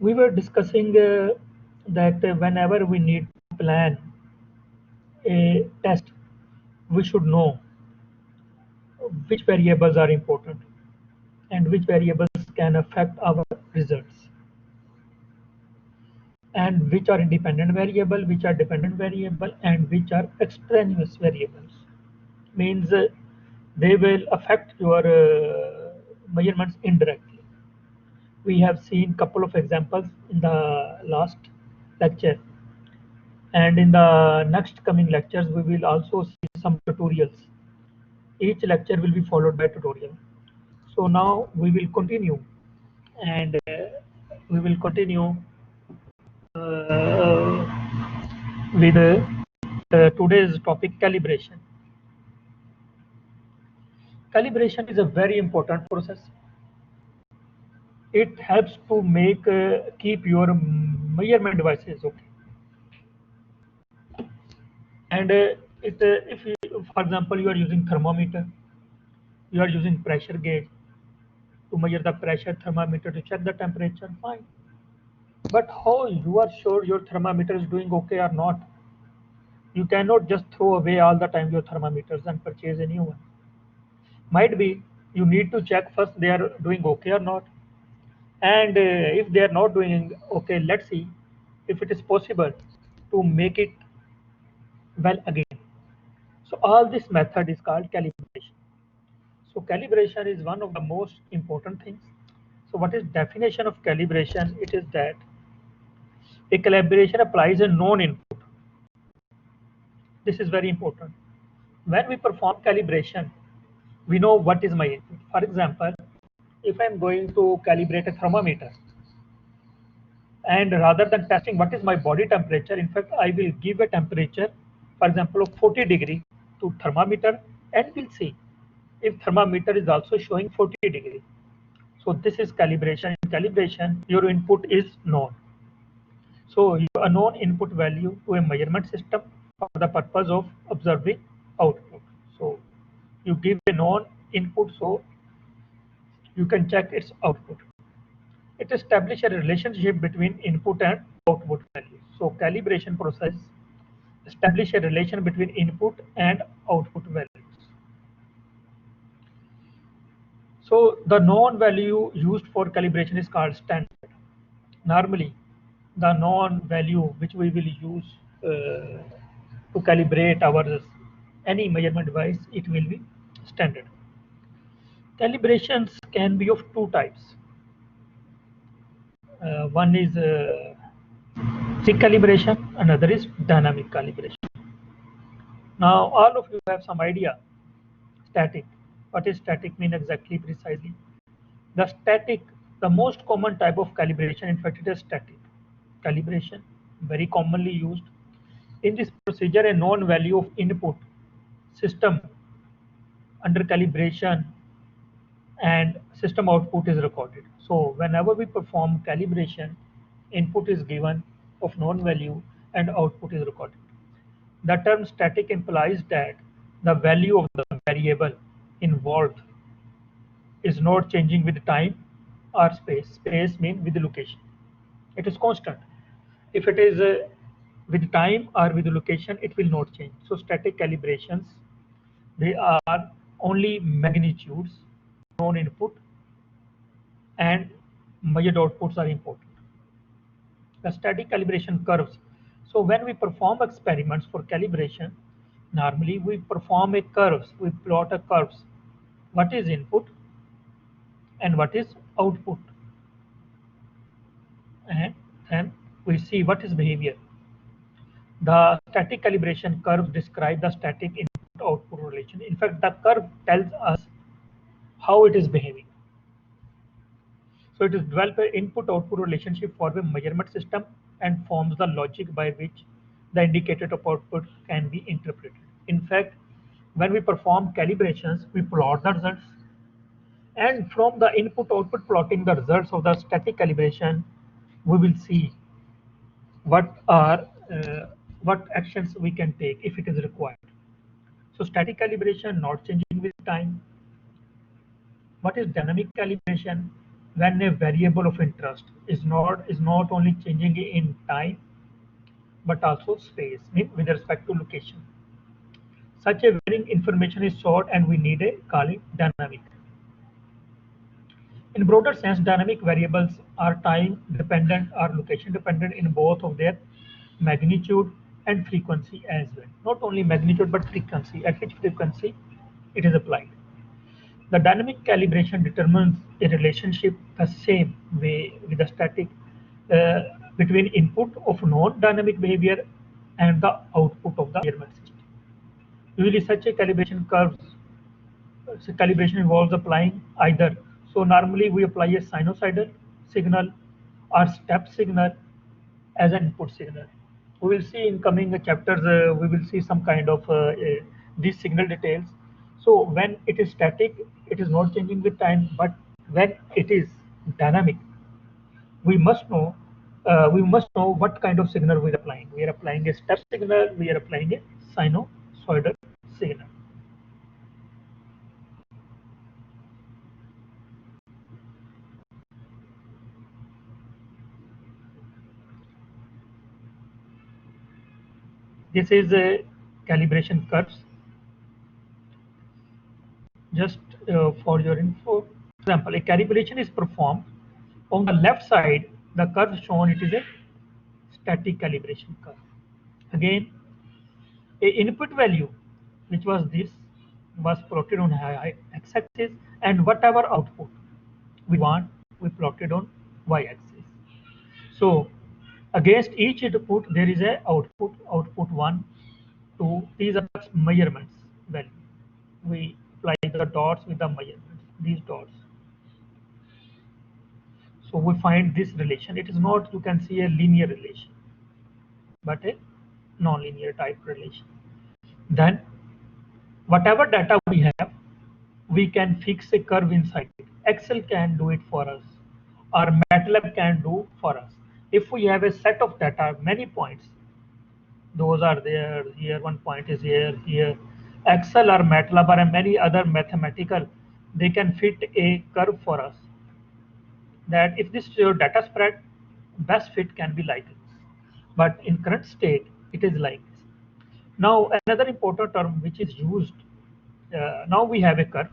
We were discussing that whenever we need to plan a test, we should know which variables are important and which variables can affect our results, and which are independent variable, which are dependent variable, and which are extraneous variables. Means they will affect your measurements indirectly. We have seen couple of examples in the last lecture, and in the next coming lectures we will also see some tutorials. Each lecture will be followed by tutorial. So now we will continue, and we will continue with today's topic, calibration. Calibration is a very important process. It helps to make keep your measurement devices okay. And if you, for example, you are using thermometer, you are using pressure gauge to measure the pressure, thermometer to check the temperature, fine. But how you are sure your thermometer is doing okay or not? You cannot just throw away all the time your thermometers and purchase a new one. Might be you need to check first they are doing okay or not. And if they are not doing okay, let's see if it is possible to make it well again. So all this method is called calibration. So calibration is one of the most important things. So what is definition of calibration? It is that a calibration applies a known input. This is very important. When we perform calibration, we know what is my input. For example, if I'm going to calibrate a thermometer, and rather than testing what is my body temperature, in fact I will give a temperature, for example, of 40 degree to thermometer, and we'll see if thermometer is also showing 40 degree. So this is calibration. In calibration, your input is known. So you a known input value to a measurement system for the purpose of observing output. So you give a known input so you can check its output. It establishes a relationship between input and output values. So calibration process establish a relation between input and output values. So the known value used for calibration is called standard. Normally, the known value which we will use to calibrate our any measurement device, it will be standard. Calibrations can be of two types. One is static calibration, another is dynamic calibration. Now, all of you have some idea. Static. What is static mean exactly, precisely? The static, the most common type of calibration, in fact, it is static calibration, very commonly used. In this procedure, a known value of input system under calibration and system output is recorded. So whenever we perform calibration, input is given of known value and output is recorded. The term static implies that the value of the variable involved is not changing with time or space. Space means with the location. It is constant. If it is with time or with the location, it will not change. So static calibrations, they are only magnitudes, known input, and measured outputs are important. The static calibration curves. So when we perform experiments for calibration, normally we perform a curves, we plot a curves. What is input and what is output? And then we see what is behavior. The static calibration curves describe the static input-output relation. In fact, the curve tells us how it is behaving. So it is develop an input-output relationship for the measurement system and forms the logic by which the indicator of output can be interpreted. In fact, when we perform calibrations, we plot the results, and from the input-output plotting the results of the static calibration, we will see what are what actions we can take if it is required. So static calibration not changing with time. What is dynamic calibration? when a variable of interest is not only changing in time but also space with respect to location. Such a varying information is stored and we need a call it dynamic. In broader sense, dynamic variables are time dependent or location dependent in both of their magnitude and frequency as well. Not only magnitude but frequency, at which frequency it is applied. The dynamic calibration determines a relationship the same way with the static uh, between input of non-dynamic behavior and the output of the measurement system. Usually such a calibration involves applying either. So normally we apply a sinusoidal signal or step signal as an input signal. We will see in coming chapters, we will see some kind of these signal details. So when it is static, it is not changing with time, but when it is dynamic, we must know what kind of signal we are applying. We are applying a step signal, we are applying a sinusoidal signal. This is a calibration curves. Just for your info, for example, a calibration is performed. On the left side, the curve shown it is a static calibration curve. Again, a input value, which was this, was plotted on x-axis, and whatever output we want, we plotted on y-axis. So against each input, there is a output one, two. These are measurements value. We apply the dots with the measurements. These dots. So we find this relation. It is not, you can see, a linear relation, but a non-linear type relation. Then whatever data we have, we can fix a curve inside it. Excel can do it for us, or MATLAB can do for us. If we have a set of data, many points, those are there, here one point is here. Excel or MATLAB or many other mathematical, they can fit a curve for us. That if this your data spread, best fit can be like this. But in current state, it is like this. Now another important term which is used, now we have a curve.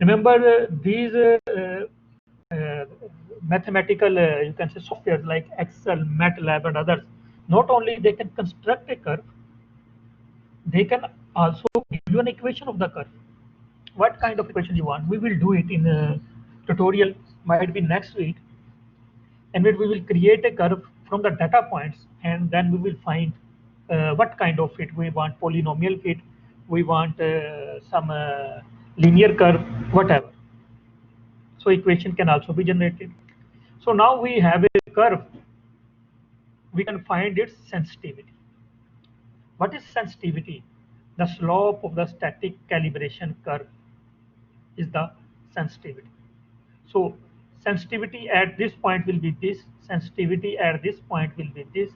Remember these mathematical, you can say software like Excel, MATLAB and others, not only they can construct a curve, they can also give you an equation of the curve. What kind of equation you want? We will do it in a tutorial, might be next week, and we will create a curve from the data points, and then we will find what kind of fit we want, polynomial fit, we want some linear curve, whatever. So equation can also be generated. So now we have a curve, we can find its sensitivity. What is sensitivity? The slope of the static calibration curve is the sensitivity. So sensitivity at this point will be this, sensitivity at this point will be this,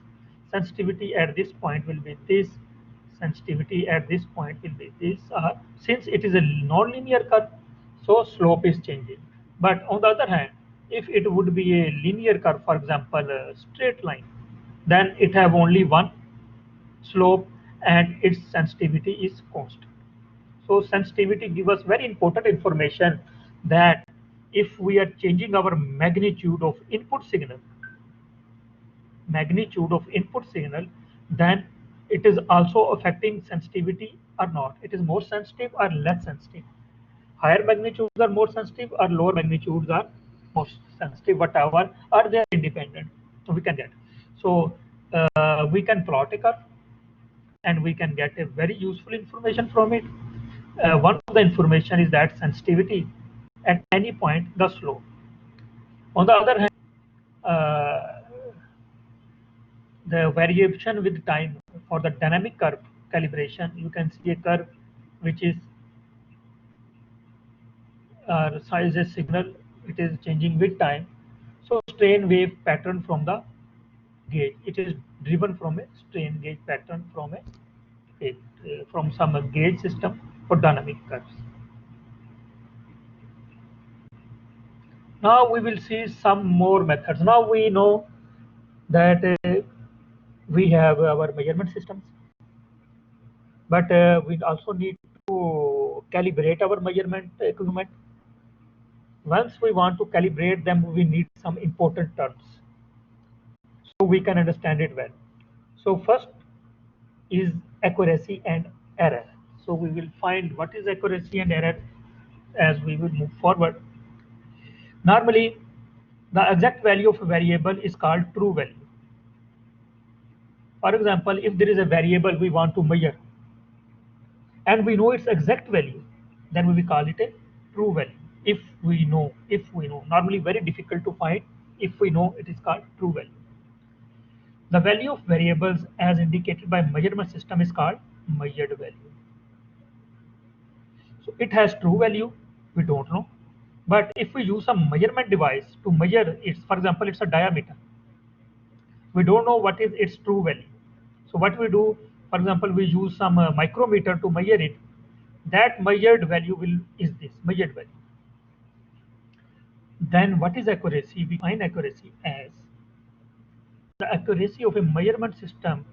sensitivity at this point will be this, sensitivity at this point will be this. Since it is a non-linear curve, so slope is changing. But on the other hand, if it would be a linear curve, for example, a straight line, then it have only one slope and its sensitivity is constant. So sensitivity gives us very important information that if we are changing our magnitude of input signal, then it is also affecting sensitivity or not. It is more sensitive or less sensitive. Higher magnitudes are more sensitive or lower magnitudes are more sensitive, whatever, or they are independent. So we can get. So we can plot a curve and we can get a very useful information from it. One of the information is that sensitivity at any point the slope. On the other hand, uh, the variation with time for the dynamic curve calibration, you can see a curve which is size a signal, it is changing with time. So strain wave pattern from the gauge, it is driven from a strain gauge pattern from from some gauge system for dynamic curves. Now we will see some more methods. Now we know that we have our measurement systems, but we also need to calibrate our measurement equipment. Once we want to calibrate them, we need some important terms so we can understand it well. So first is accuracy and error. So we will find what is accuracy and error as we will move forward. Normally, the exact value of a variable is called true value. For example, if there is a variable we want to measure and we know its exact value, then we will call it a true value. If we know, normally very difficult to find. If we know, it is called true value. The value of variables as indicated by measurement system is called measured value. So it has true value, we don't know. But if we use a measurement device to measure its, for example, it's a diameter, we don't know what is its true value. So what we do, for example, we use some micrometer to measure it. That measured value is this measured value. Then what is accuracy? We find accuracy as the accuracy of a measurement system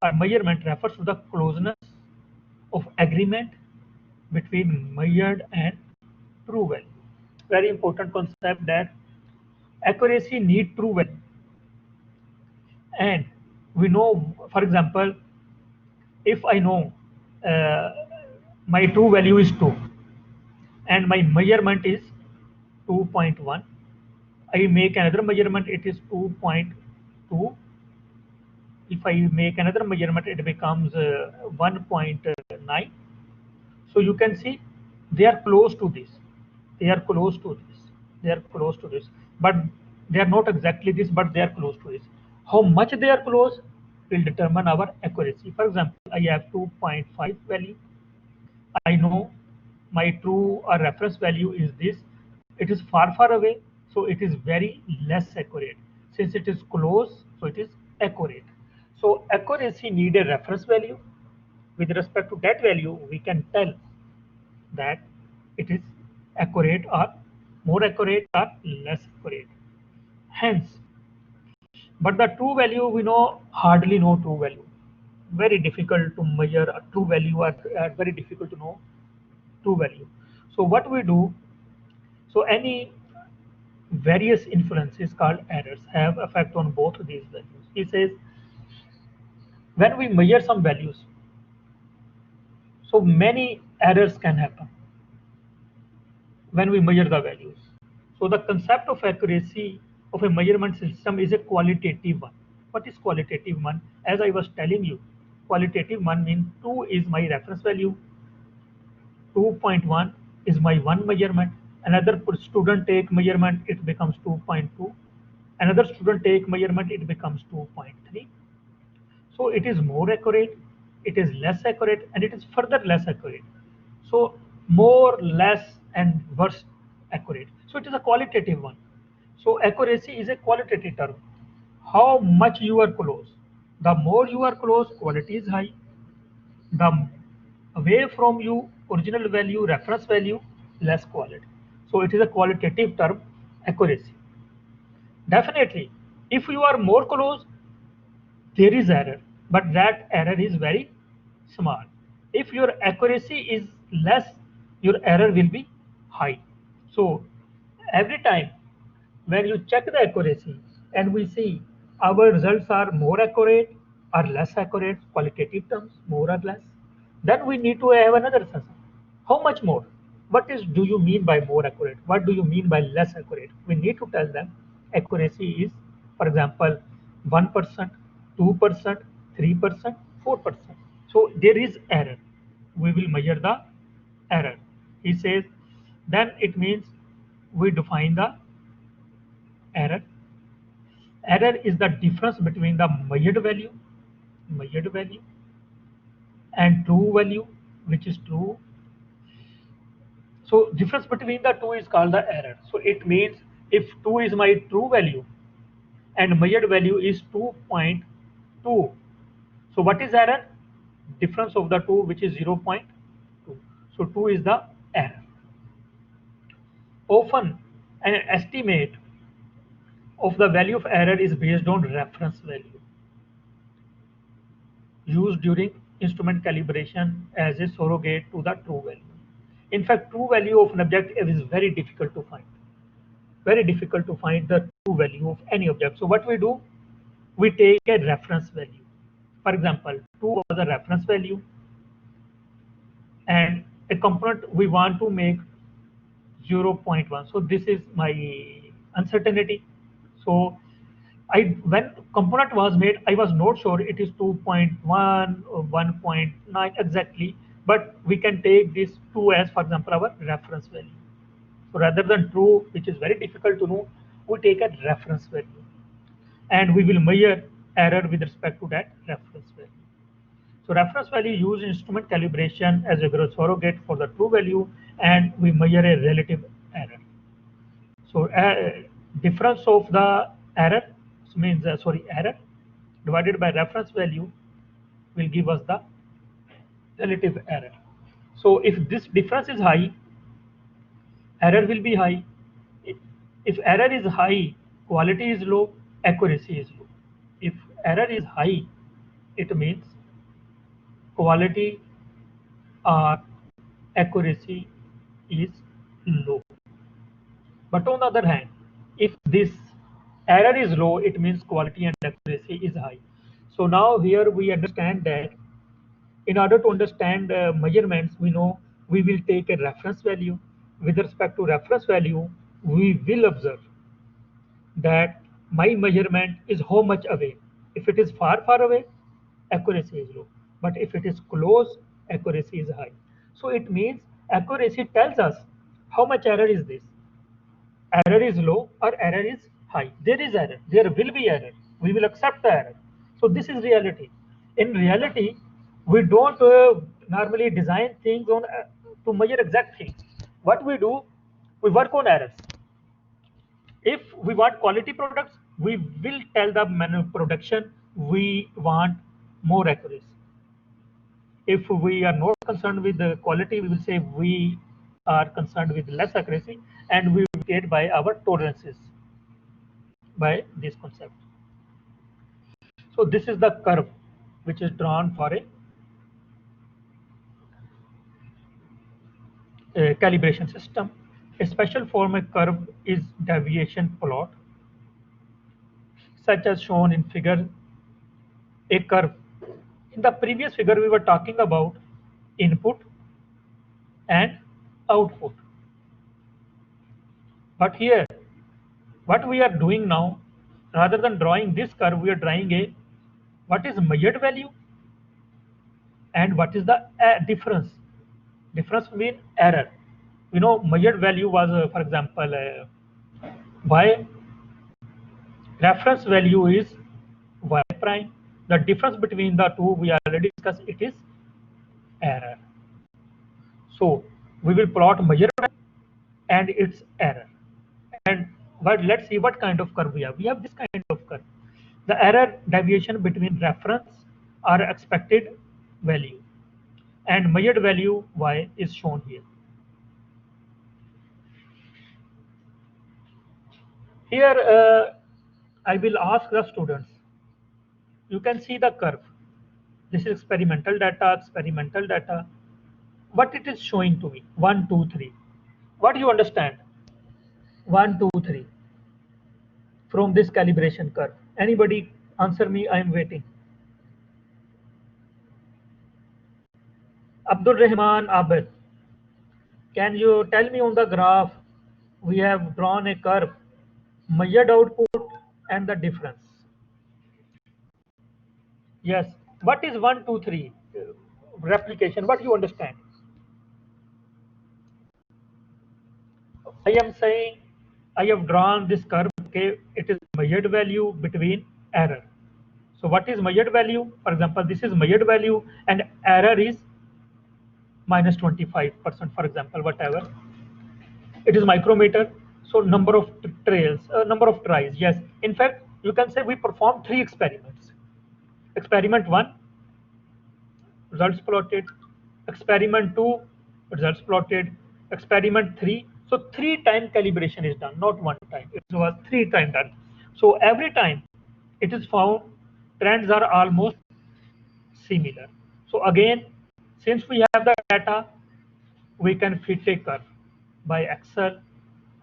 or measurement refers to the closeness of agreement between measured and true value. Very important concept that accuracy need true value. And we know, for example, if I know uh, my true value is 2 and my measurement is 2.1, I make another measurement, it is 2.2. If I make another measurement, it becomes 1.9. So you can see they are close to this. They are close to this. They are close to this. But they are not exactly this, but they are close to this. How much they are close will determine our accuracy. For example, I have 2.5 value. I know my true or reference value is this. It is far, far away, so it is very less accurate. Since it is close, so it is accurate. So accuracy need a reference value. With respect to that value, we can tell that it is accurate or more accurate or less accurate. Hence, but the true value we know hardly know true value. Very difficult to measure a true value or very difficult to know true value. So what we do, so any various influences called errors have effect on both of these values. He says when we measure some values, so many errors can happen when we measure the values. So the concept of accuracy of a measurement system is a qualitative one. What is qualitative one? As I was telling you, qualitative one means 2 is my reference value, 2.1 is my one measurement. Another student take measurement, it becomes 2.2. Another student take measurement, it becomes 2.3. So it is more accurate, it is less accurate, and it is further less accurate. So more, less, and worse accurate. So it is a qualitative one. So accuracy is a qualitative term. How much you are close. The more you are close, quality is high. The away from you, original value, reference value, less quality. So it is a qualitative term, accuracy. Definitely, if you are more close, there is error, but that error is very small. If your accuracy is less, your error will be high. So every time when you check the accuracy and we see our results are more accurate or less accurate, qualitative terms, more or less, then we need to have another session. How much more? What is do you mean by more accurate? What do you mean by less accurate? We need to tell them accuracy is, for example, 1%, 2%, 3%, 4%. So there is error. We will measure the error. He says, then it means we define the error. Error is the difference between the measured value, and true value, which is true. So difference between the two is called the error. So it means if 2 is my true value and measured value is 2.2. So what is error? Difference of the two, which is 0.2. So 2 is the error. Often An estimate of the value of error is based on reference value used during instrument calibration as a surrogate to the true value. In fact, true value of an object is very difficult to find. Very difficult to find the true value of any object. So what we do, we take a reference value. For example, 2 was a reference value, and a component we want to make 0.1. So this is my uncertainty. So when component was made, I was not sure it is 2.1 or 1.9 exactly, but we can take this 2 as, for example, our reference value. So rather than true, which is very difficult to know, we take a reference value, and we will measure error with respect to that reference value. So reference value used in instrument calibration as a surrogate for the true value, and we measure a relative error. So difference of the error means error divided by reference value will give us the relative error. So if this difference is high, error will be high. If error is high, quality is low, accuracy is low. If error is high, it means quality or accuracy is low. But on the other hand, if this error is low, it means quality and accuracy is high. So now here we understand that in order to understand measurements, we know we will take a reference value. With respect to reference value, we will observe that my measurement is how much away. If it is far, far away, accuracy is low. But if it is close, accuracy is high. So it means accuracy tells us how much error is this. Error is low or error is high. There is error. There will be error. We will accept the error. So this is reality. In reality, we don't normally design things on to measure exact things. What we do, we work on errors. If we want quality products, we will tell the production we want more accuracy. If we are not concerned with the quality, we will say we are concerned with less accuracy, and we will get by our tolerances by this concept. So this is the curve which is drawn for a calibration system. A special form of curve is deviation plot, such as shown in figure. A curve. In the previous figure, we were talking about input and output. But here, what we are doing now, rather than drawing this curve, we are drawing a what is measured value and what is the difference. Difference mean error. We know measured value was, for example, y. Reference value is y prime. The difference between the two we already discussed. It is error. So we will plot measured value and its error. And but let's see what kind of curve we have. We have this kind of curve. The error deviation between reference or expected value and measured value y is shown here. Here I will ask the students. You can see the curve. This is experimental data, experimental data. What it is showing to me? 1, 2, 3. What do you understand? 1, 2, 3 from this calibration curve. Anybody answer me? I am waiting. Abdul Rahman Abed, can you tell me on the graph? We have drawn a curve, measured output and the difference. Yes. What is 1, 2, 3 replication? What do you understand? I am saying I have drawn this curve. Okay, it is measured value between error. So what is measured value? For example, this is measured value and error is minus 25%, for example, whatever. It is micrometer. So number of trails, number of tries. Yes. In fact, you can say we performed 3 experiments. Experiment 1, results plotted. Experiment 2, results plotted. Experiment 3, So 3 time calibration is done, not 1 time. It was 3 time done. So every time it is found trends are almost similar. So again, since we have the data, we can fit a curve by Excel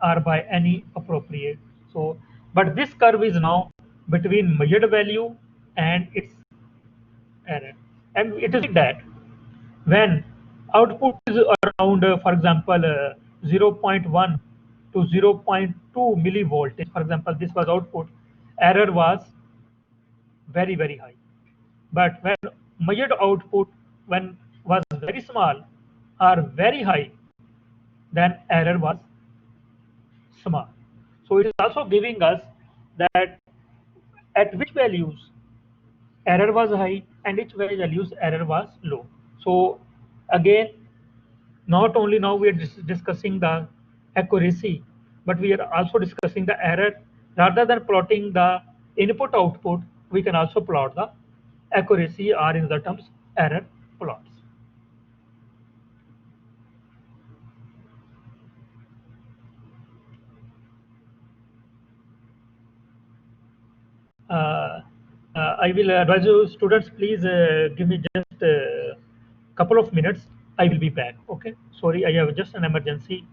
or by any appropriate. So, but this curve is now between measured value and its error. And it is that when output is around, for example, zero point 0.1 to zero point 0.2 millivoltage, for example, this was output, error was very, very high. But when measured output when was very small or very high, then error was small. So it is also giving us that at which values error was high and which values error was low. So again, not only now we are discussing the accuracy, but we are also discussing the error. Rather than plotting the input output, we can also plot the accuracy or in the terms error plots. Uh, I will advise you, students, please give me just a couple of minutes. I will be back. Okay. Sorry, I have just an emergency.